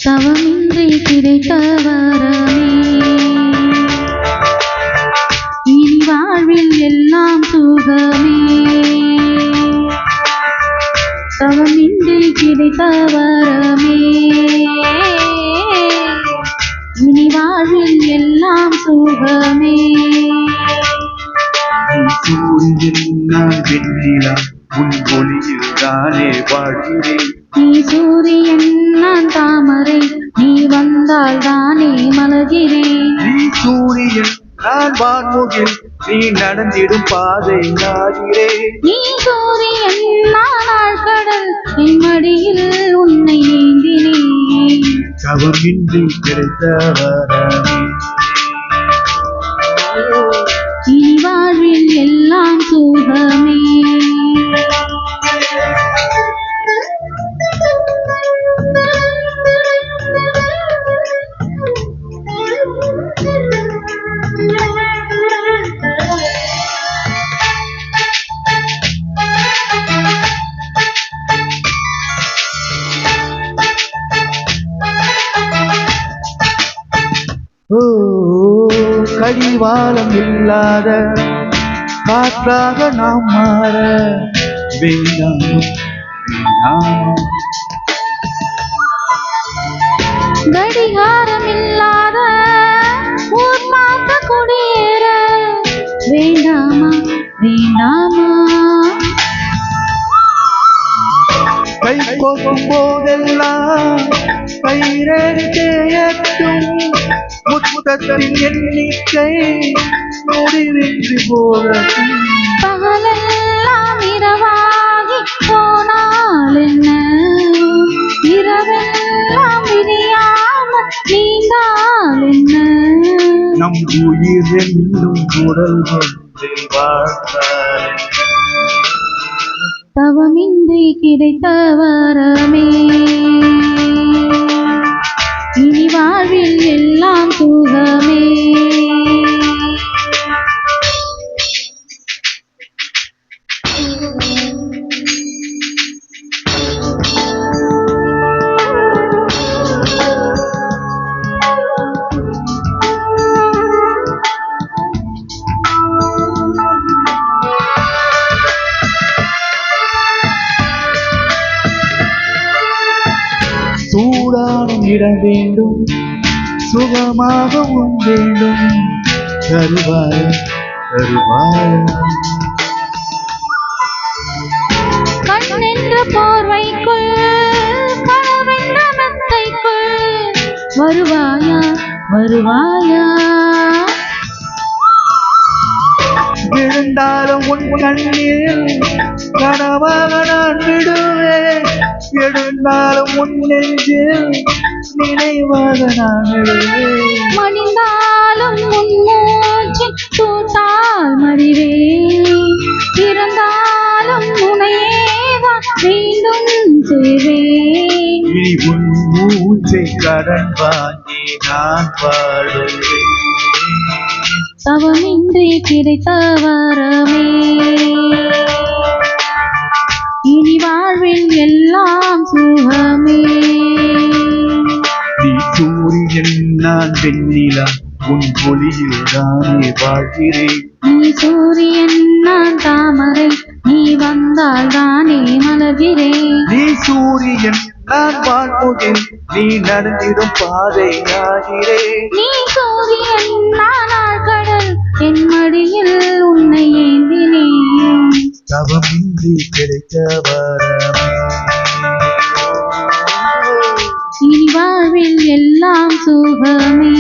தவமின்றி கிடைத்த வரமே இனி வாழ்வில் எல்லாம் சுகமே தவமின்றி கிடைத்த வரமே இனி வாழ்வில் எல்லாம் சுகமே சூரியன் நான் வெண்ணிலா உன் ஒளியில் தானே வாழ்கிறேன் நீ சூரியன் நான் தாமரை நீ வந்தால் தானே மலர்கிறேன் நீ சூரியன் நான் வான்முகில் நீ நடந்திடும் பாதை நாகிறேன் நீ சூரியன் நான் ஆழ்கடல் என் மடியில் உன்னை ஏந்தினேன் தவமின்றி கிடைத்த வரமே இனி வாழ்வில் எல்லாம் சுகமே கடிவாளம் இல்லாத காற்றாக நாம் மாற வேண்டாம் வேண்டாம் கடிகாரம் இல்லாத ஊர் பார்த்த குடியேற வேண்டாமா வேண்டாமா கை போகும் போதெல்லாம் கைரேறி தேயட்டும் முத்தத்தின் எண்ணிக்கை முடிவின்றி போகட்டும் பகலெல்லாம் இரவாகி போனால் என்ன இரவெல்லாம் விடியாமல் நீந்தால் என்ன நம் உயிர் என்னும் குரல் ஒன்றில் வாழ்ந்தால் தவமின்றி கிடைத்த வரமே இனி வாழ்வில் எல்லாம் சுகமே சூடானும் இடம் வேண்டும் சுகமாகவும் வேண்டும் தருவாய தருவாய கண்ணென்ற போர்வைக்குள் கனவென்ற மெத்தைக்குள் வருவாயா வருவாயா விழுந்தாலும் உன் கண்ணில் கனவாக நான் விடுவேன் எழுந்தாலும் உன் நெஞ்சில் நினைவாக நான் எழுவேன் மணிந்தாலும் உன் மூச்சின் தூத்தால் மறிவேன் பிறந்தாலும் உனையேதான் மீண்டும் செய்வேன் இனி உன் மூச்சை கடன் வாங்கி நான் பாடுவேன் தவமின்றி கிடைத்த வரமே இனி வாழ்வில் எல்லாம் சுகமே நீ சூரியன் நான் வெண்ணிலா உன் ஒளியில் தானே வாழ்கிறேன் நீ சூரியன் நான் தாமரை நீ வந்தால் தானே மலர்கிறேன் நீ சூரியன் நான் வான்முகில் நீ நடந்திடும் பாதை நாகிறேன் நீ சூரியன் நான் ஆழ்கடல் என் மடியில் உன்னை ஏந்தினேன் தவமின்றி கிடைத்த வரமே இனி வாழ்வில் எல்லாம் சுகமே